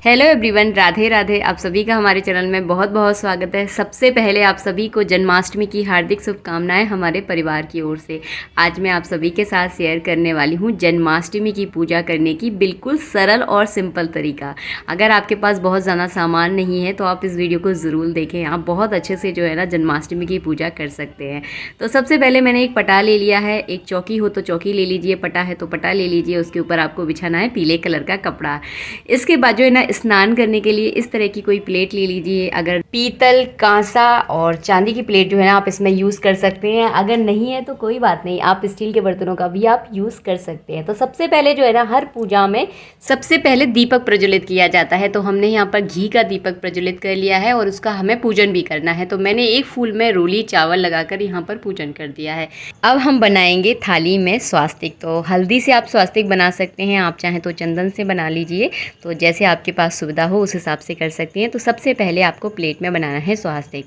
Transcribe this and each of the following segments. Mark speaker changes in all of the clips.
Speaker 1: Hello everyone, Radhe Radhe. आप सभी का हमारे चैनल में बहुत बहुत स्वागत है। सबसे पहले आप सभी को जन्माष्टमी की हार्दिक शुभकामनाएं हमारे परिवार की ओर से। आज मैं आप सभी के साथ शेयर करने वाली हूं जन्माष्टमी की पूजा करने की बिल्कुल सरल और सिंपल तरीका। अगर आपके पास बहुत ज़्यादा सामान नहीं है तो आप इस वीडियो को ज़रूर देखें। आप बहुत अच्छे से जो है ना जन्माष्टमी की पूजा कर सकते हैं। तो सबसे पहले मैंने एक पटा ले लिया है। एक चौकी हो तो चौकी ले लीजिए, पटा है तो पटा ले लीजिए। उसके ऊपर आपको बिछाना है पीले कलर का कपड़ा। इसके बाद जो है ना स्नान करने के लिए इस तरह की कोई प्लेट ले लीजिए। अगर पीतल, कांसा और चांदी की प्लेट जो है ना आप इसमें यूज़ कर सकते हैं। अगर नहीं है तो कोई बात नहीं, आप स्टील के बर्तनों का भी आप यूज़ कर सकते हैं। तो सबसे पहले जो है ना हर पूजा में सबसे पहले दीपक प्रज्वलित किया जाता है। तो हमने यहाँ पर घी का दीपक प्रज्वलित कर लिया है और उसका हमें पूजन भी करना है। तो मैंने एक फूल में रोली चावल लगाकर यहाँ पर पूजन कर दिया है। अब हम बनाएंगे थाली में स्वास्तिक। तो हल्दी से आप स्वास्तिक बना सकते हैं, आप चाहें तो चंदन से बना लीजिए। तो जैसे आपके पास सुविधा हो उस हिसाब से कर सकती हैं। तो सबसे पहले आपको प्लेट में बनाना है स्वास्तिक।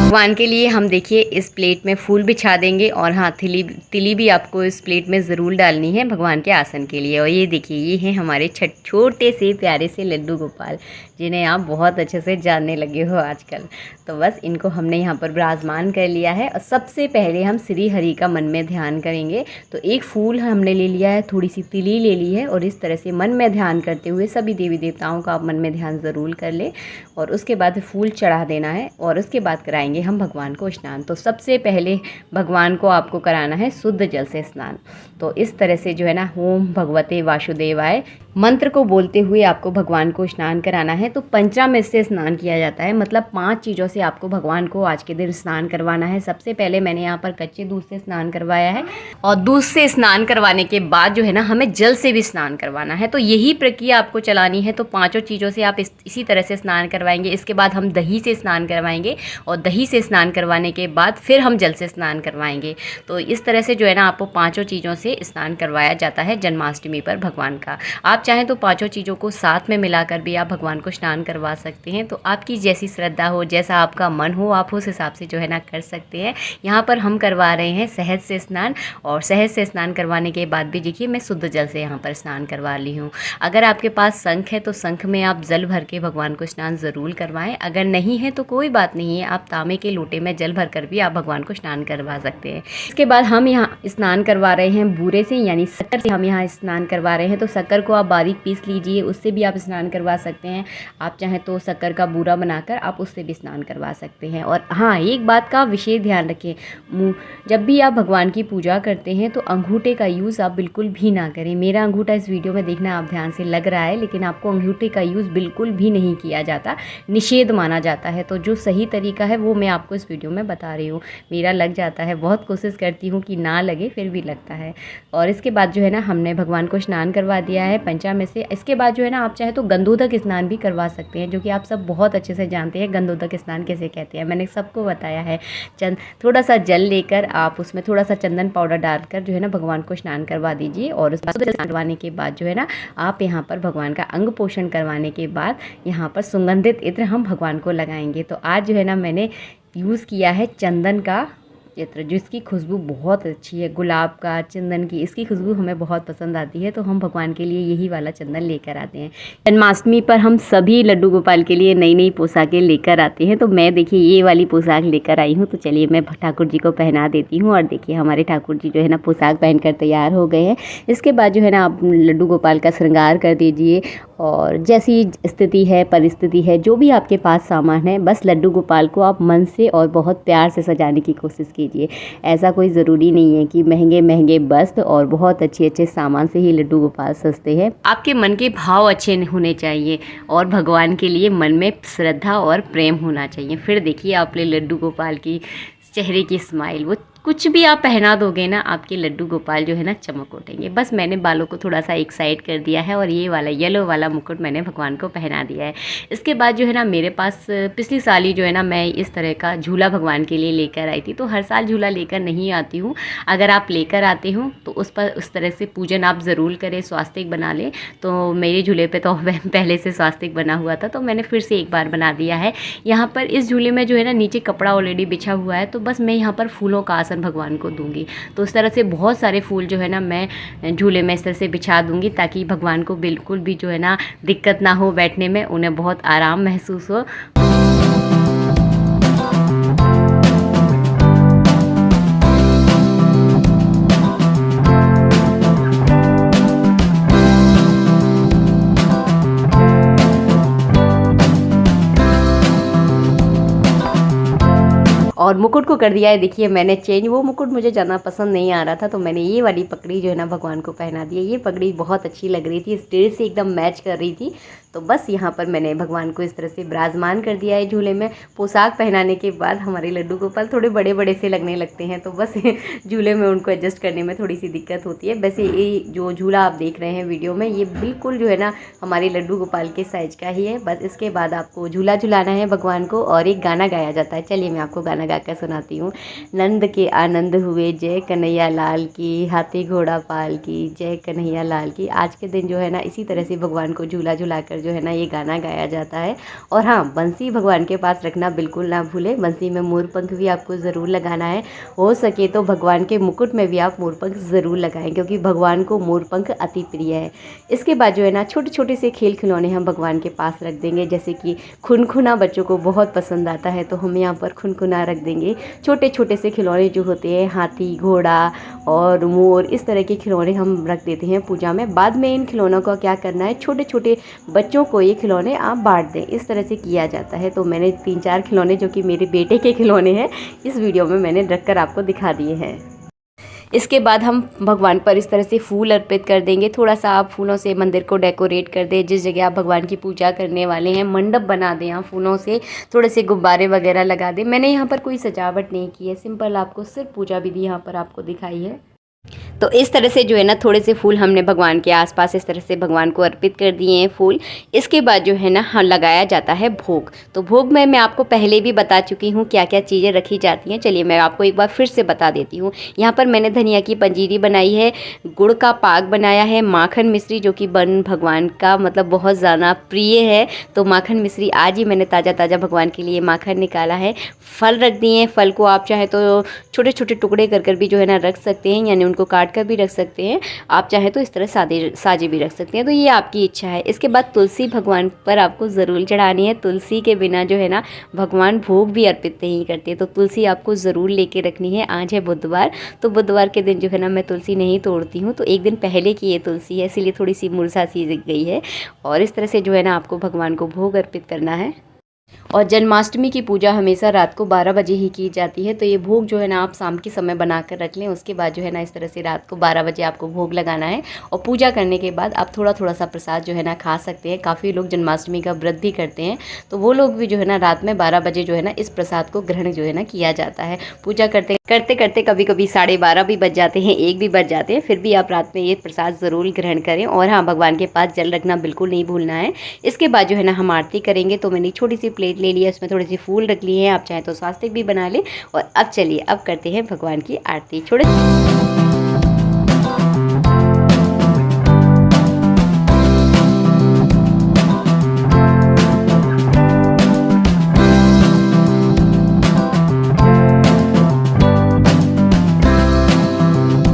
Speaker 1: भगवान के लिए हम देखिए इस प्लेट में फूल बिछा देंगे और हाँ तिली भी आपको इस प्लेट में ज़रूर डालनी है भगवान के आसन के लिए। और ये देखिए ये हैं हमारे छोटे से प्यारे से लड्डू गोपाल, जिन्हें आप बहुत अच्छे से जानने लगे हो आजकल। तो बस इनको हमने यहाँ पर विराजमान कर लिया है। और सबसे पहले हम श्री हरि का मन में ध्यान करेंगे। तो एक फूल हमने ले लिया है, थोड़ी सी तिली ले ली है और इस तरह से मन में ध्यान करते हुए सभी देवी देवताओं का आप मन में ध्यान ज़रूर कर लें। और उसके बाद फूल चढ़ा देना है और उसके बाद कराएंगे हम भगवान को स्नान। तो सबसे पहले भगवान को आपको कराना है शुद्ध जल से स्नान। तो इस तरह से जो है ना ओम भगवते वासुदेवाय मंत्र को बोलते हुए आपको भगवान को स्नान कराना है। तो पंचामृत से स्नान किया जाता है, मतलब 5 चीज़ों से आपको भगवान को आज के दिन स्नान करवाना है। सबसे पहले मैंने यहाँ पर कच्चे दूध से स्नान करवाया है और दूध से स्नान करवाने के बाद जो है ना हमें जल से भी स्नान करवाना है। तो यही प्रक्रिया आपको चलानी है। तो 5 चीज़ों से आप इसी तरह से स्नान करवाएंगे। इसके बाद हम दही से स्नान करवाएंगे और दही से स्नान करवाने के बाद फिर हम जल से स्नान करवाएंगे। तो इस तरह से जो है ना आपको 5 चीज़ों से स्नान करवाया जाता है जन्माष्टमी पर भगवान का। आप चाहें तो 5 चीज़ों को साथ में मिलाकर भी आप भगवान को स्नान करवा सकते हैं। तो आपकी जैसी श्रद्धा हो, जैसा आपका मन हो, आप उस हिसाब से जो है ना कर सकते हैं। यहाँ पर हम करवा रहे हैं शहद से स्नान और शहद से स्नान करवाने के बाद भी देखिए मैं शुद्ध जल से यहाँ पर स्नान करवा ली हूँ। अगर आपके पास शंख है तो शंख में आप जल भर के भगवान को स्नान ज़रूर करवाएं। अगर नहीं है तो कोई बात नहीं है, आप तांबे के लोटे में जल भर कर भी आप भगवान को स्नान करवा सकते हैं। इसके बाद हम यहाँ स्नान करवा रहे हैं बूरे से, यानी शक्कर से हम यहाँ स्नान करवा रहे हैं। तो शक्कर को आप बारीक पीस लीजिए, उससे भी आप स्नान करवा सकते हैं। आप चाहें तो शक्कर का बूरा बनाकर आप उससे भी स्नान करवा सकते हैं। और हाँ, एक बात का विशेष ध्यान रखें, जब भी आप भगवान की पूजा करते हैं तो अंगूठे का यूज़ आप बिल्कुल भी ना करें। मेरा अंगूठा इस वीडियो में देखना आप ध्यान से लग रहा है, लेकिन आपको अंगूठे का यूज़ बिल्कुल भी नहीं किया जाता, निषेध माना जाता है। तो जो सही तरीका है वो मैं आपको इस वीडियो में बता रही हूँ। मेरा लग जाता है, बहुत कोशिश करती हूँ कि ना लगे, फिर भी लगता है। और इसके बाद जो है ना हमने भगवान को स्नान करवा दिया है पंचामृत से। इसके बाद जो है ना आप चाहे तो गंधोदक स्नान भी करवा सकते हैं, जो कि आप सब बहुत अच्छे से जानते हैं गंधोदक स्नान कैसे कहते हैं, मैंने सबको बताया है। थोड़ा सा जल लेकर आप उसमें थोड़ा सा चंदन पाउडर डालकर जो है ना भगवान को स्नान करवा दीजिए। और उस स्नान करवाने के बाद जो है ना आप यहाँ पर भगवान का अंग पोषण करवाने के बाद यहाँ पर सुगंधित इत्र हम भगवान को लगाएंगे। तो आज जो है ना मैंने यूज़ किया है चंदन का इत्र, जिसकी खुशबू बहुत अच्छी है, गुलाब का, चंदन की, इसकी खुशबू हमें बहुत पसंद आती है। तो हम भगवान के लिए यही वाला चंदन लेकर आते हैं। जन्माष्टमी पर हम सभी लड्डू गोपाल के लिए नई नई पोशाकें लेकर आते हैं। तो मैं देखिए ये वाली पोशाक लेकर आई हूँ। तो चलिए मैं ठाकुर जी को पहना देती हूँ। और देखिए हमारे ठाकुर जी जो है ना पोशाक पहनकर तैयार हो गए हैं। इसके बाद जो है ना आप लड्डू गोपाल का श्रृंगार कर दीजिए और जैसी स्थिति है, परिस्थिति है, जो भी आपके पास सामान है, बस लड्डू गोपाल को आप मन से और बहुत प्यार से सजाने की कोशिश कीजिए। ऐसा कोई ज़रूरी नहीं है कि महंगे महंगे वस्त्र और बहुत अच्छे अच्छे सामान से ही लड्डू गोपाल सजते हैं। आपके मन के भाव अच्छे होने चाहिए और भगवान के लिए मन में श्रद्धा और प्रेम होना चाहिए। फिर देखिए आपने लड्डू गोपाल की चेहरे की स्माइल, वो कुछ भी आप पहना दोगे ना, आपके लड्डू गोपाल जो है ना चमक उठेंगे। बस मैंने बालों को थोड़ा सा एक साइड कर दिया है और ये वाला येलो वाला मुकुट मैंने भगवान को पहना दिया है। इसके बाद जो है ना मेरे पास पिछली साल ही जो है ना मैं इस तरह का झूला भगवान के लिए लेकर आई थी। तो हर साल झूला लेकर नहीं आती हूँ, अगर आप लेकर आते हो तो उस पर उस तरह से पूजन आप ज़रूर करें, स्वास्तिक बना लें। तो मेरे झूले पे तो पहले से स्वास्तिक बना हुआ था, तो मैंने फिर से एक बार बना दिया है। यहाँ पर इस झूले में जो है ना नीचे कपड़ा ऑलरेडी बिछा हुआ है, तो बस मैं यहाँ पर फूलों का आसन भगवान को दूंगी। तो इस तरह से बहुत सारे फूल जो है ना मैं झूले में इस तरह से बिछा दूंगी, ताकि भगवान को बिल्कुल भी जो है ना दिक्कत ना हो बैठने में, उन्हें बहुत आराम महसूस हो। और मुकुट को कर दिया है देखिए मैंने चेंज। वो मुकुट मुझे ज़्यादा पसंद नहीं आ रहा था, तो मैंने ये वाली पगड़ी जो है ना भगवान को पहना दी है। ये पगड़ी बहुत अच्छी लग रही थी, इस ड्रेस से एकदम मैच कर रही थी। तो बस यहाँ पर मैंने भगवान को इस तरह से विराजमान कर दिया है झूले में। पोशाक पहनाने के बाद हमारे लड्डू गोपाल थोड़े बड़े बड़े से लगने लगते हैं, तो बस झूले में उनको एडजस्ट करने में थोड़ी सी दिक्कत होती है। वैसे ये जो झूला आप देख रहे हैं वीडियो में, ये बिल्कुल जो है ना हमारे लड्डू गोपाल के साइज का ही है। बस इसके बाद आपको झूला झुलाना है भगवान को, और एक गाना गाया जाता है। चलिए मैं आपको गाना गा कर सुनाती हूँ। नंद के आनंद हुए जय कन्हैया लाल की, हाथी घोड़ा पाल की जय कन्हैया लाल की। आज के दिन जो है ना इसी तरह से भगवान को झूला झुलाकर जो है ना ये गाना गाया जाता है। और हाँ, बंसी भगवान के पास रखना बिल्कुल ना भूलें। बंसी में मोर पंख भी आपको ज़रूर लगाना है। हो सके तो भगवान के मुकुट में भी आप मोर पंख ज़रूर लगाएं, क्योंकि भगवान को मोर पंख अति प्रिय है। इसके बाद जो है ना छोटे छोटे से खेल खिलौने हम भगवान के पास रख देंगे, जैसे कि खुनखुना बच्चों को बहुत पसंद आता है, तो हम यहाँ पर खुनखुना रख देंगे। छोटे छोटे से खिलौने जो होते हैं, हाथी घोड़ा और मोर, इस तरह के खिलौने हम रख देते हैं पूजा में। बाद में इन खिलौनों का क्या करना है, छोटे छोटे बच्चों को ये खिलौने आप बांट दें, इस तरह से किया जाता है। तो मैंने 3-4 खिलौने जो कि मेरे बेटे के खिलौने हैं इस वीडियो में मैंने रखकर आपको दिखा दिए हैं। इसके बाद हम भगवान पर इस तरह से फूल अर्पित कर देंगे। थोड़ा सा आप फूलों से मंदिर को डेकोरेट कर दें। जिस जगह आप भगवान की पूजा करने वाले हैं मंडप बना दें, आप फूलों से थोड़े से गुब्बारे वगैरह लगा दें। मैंने यहाँ पर कोई सजावट नहीं की है, सिंपल आपको सिर्फ पूजा विधि यहाँ पर आपको दिखाई है। तो इस तरह से जो है ना थोड़े से फूल हमने भगवान के आसपास इस तरह से भगवान को अर्पित कर दिए हैं फूल। इसके बाद जो है ना हाँ लगाया जाता है भोग। तो भोग में मैं आपको पहले भी बता चुकी हूँ क्या क्या चीज़ें रखी जाती हैं। चलिए मैं आपको एक बार फिर से बता देती हूँ। यहाँ पर मैंने धनिया की पंजीरी बनाई है, गुड़ का पाक बनाया है, माखन मिश्री जो कि बन भगवान का मतलब बहुत ज़्यादा प्रिय है, तो माखन मिश्री आज ही मैंने ताज़ा ताज़ा भगवान के लिए माखन निकाला है। फल रख दिए हैं, फल को आप चाहे तो छोटे छोटे टुकड़े कर भी जो है ना रख सकते हैं, यानी उनको काट कर भी रख सकते हैं। आप चाहे तो इस तरह साजे भी रख सकते हैं, तो ये आपकी इच्छा है। इसके बाद तुलसी भगवान पर आपको ज़रूर चढ़ानी है। तुलसी के बिना जो है ना भगवान भोग भी अर्पित नहीं करते, तो तुलसी आपको ज़रूर लेके रखनी है। आज है बुधवार, तो बुधवार के दिन जो है ना मैं तुलसी नहीं तोड़ती हूँ, तो एक दिन पहले की ये तुलसी है, इसीलिए थोड़ी सी मुरझा सी गई है। और इस तरह से जो है ना आपको भगवान को भोग अर्पित करना है। और जन्माष्टमी की पूजा हमेशा रात को 12 बजे ही की जाती है, तो ये भोग जो है ना आप शाम के समय बना कर रख लें। उसके बाद जो है ना इस तरह से रात को 12 बजे आपको भोग लगाना है। और पूजा करने के बाद आप थोड़ा थोड़ा सा प्रसाद जो है ना खा सकते हैं। काफ़ी लोग जन्माष्टमी का व्रत भी करते हैं, तो वो लोग भी जो है ना रात में 12 बजे जो है ना इस प्रसाद को ग्रहण जो है ना किया जाता है। पूजा करते करते कभी कभी 12:30 भी बज जाते हैं, 1 भी बज जाते हैं, फिर भी आप रात में ये प्रसाद ज़रूर ग्रहण करें। और हाँ, भगवान के पास जल रखना बिल्कुल नहीं भूलना है। इसके बाद जो है ना हम आरती करेंगे। तो मैंने छोटी सी प्लेट ले लिया, उसमें थोड़े से फूल रख लिए हैं, आप चाहें तो स्वास्तिक भी बना लें। और अब चलिए अब करते हैं भगवान की आरती।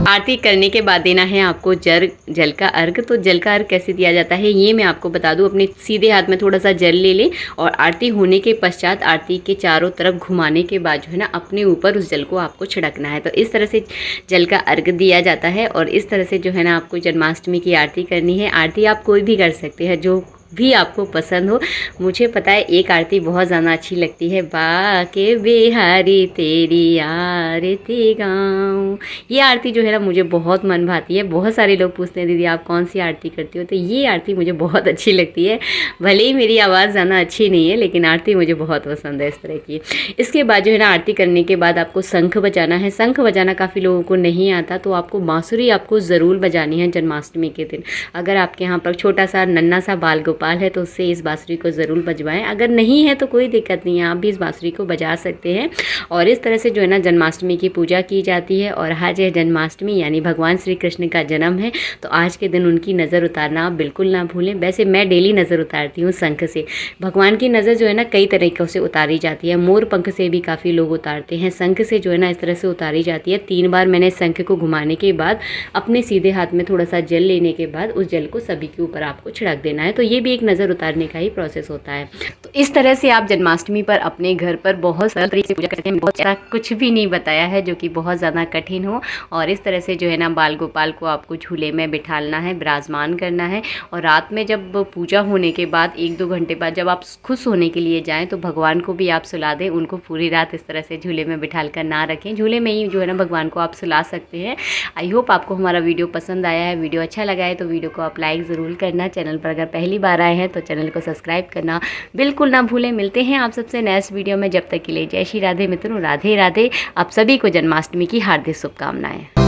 Speaker 1: आरती करने के बाद देना है आपको जल का अर्घ। तो जल का अर्घ कैसे दिया जाता है ये मैं आपको बता दूं। अपने सीधे हाथ में थोड़ा सा जल ले लें और आरती होने के पश्चात आरती के चारों तरफ घुमाने के बाद जो है ना अपने ऊपर उस जल को आपको छिड़कना है। तो इस तरह से जल का अर्घ दिया जाता है। और इस तरह से जो है ना आपको जन्माष्टमी की आरती करनी है। आरती आप कोई भी कर सकते हैं, जो भी आपको पसंद हो। मुझे पता है एक आरती बहुत ज़्यादा अच्छी लगती है, बाके बिहारी तेरी आरती गाऊं। ये आरती जो है ना मुझे बहुत मन भाती है। बहुत सारे लोग पूछते हैं दीदी आप कौन सी आरती करती हो, तो ये आरती मुझे बहुत अच्छी लगती है। भले ही मेरी आवाज़ ज़्यादा अच्छी नहीं है लेकिन आरती मुझे बहुत पसंद है इस तरह की। इसके बाद जो है ना आरती करने के बाद आपको शंख बजाना है। शंख बजाना काफ़ी लोगों को नहीं आता, तो आपको बांसुरी आपको ज़रूर बजानी है जन्माष्टमी के दिन। अगर आपके यहाँ पर छोटा सा नन्ना सा बाल गोपाल है तो उससे इस बांसुरी को ज़रूर बजवाएं। अगर नहीं है तो कोई दिक्कत नहीं है, आप भी इस बांसुरी को बजा सकते हैं। और इस तरह से जो है ना जन्माष्टमी की पूजा की जाती है। और आज है जन्माष्टमी यानी भगवान श्री कृष्ण का जन्म है, तो आज के दिन उनकी नज़र उतारना आप बिल्कुल ना भूलें। वैसे मैं डेली नज़र उतारती हूँ शंख से। भगवान की नज़र जो है ना कई तरीक़ों से उतारी जाती है। मोर पंख से भी काफ़ी लोग उतारते हैं, शंख से जो है ना इस तरह से उतारी जाती है। 3 बार मैंने शंख को घुमाने के बाद अपने सीधे हाथ में थोड़ा सा जल लेने के बाद उस जल को सभी के ऊपर आपको छिड़क देना है। तो ये भी एक नज़र उतारने का ही प्रोसेस होता है। तो इस तरह से आप जन्माष्टमी पर अपने घर पर बहुत सरल तरीके से पूजा करते हैं। बहुत ज़्यादा कुछ भी नहीं बताया है जो कि बहुत ज़्यादा कठिन हो। और इस तरह से जो है ना बाल गोपाल को आपको झूले में बिठाना है, विराजमान करना है। और रात में जब पूजा होने के बाद 1-2 घंटे बाद जब आप खुश होने के लिए जाएँ तो भगवान को भी आप सुला दें। उनको पूरी रात इस तरह से झूले में बिठाल कर ना रखें, झूले में ही जो है ना भगवान को आप सुला सकते हैं। आई होप आपको हमारा वीडियो पसंद आया है। वीडियो अच्छा लगा है तो वीडियो को आप लाइक ज़रूर करना। चैनल पर अगर पहली बार आए हैं तो चैनल को सब्सक्राइब करना बिल्कुल ना भूलें। मिलते हैं आप सबसे नेक्स्ट वीडियो में, जब तक के लिए जय श्री राधे मित्रों, राधे राधे। आप सभी को जन्माष्टमी की हार्दिक शुभकामनाएं।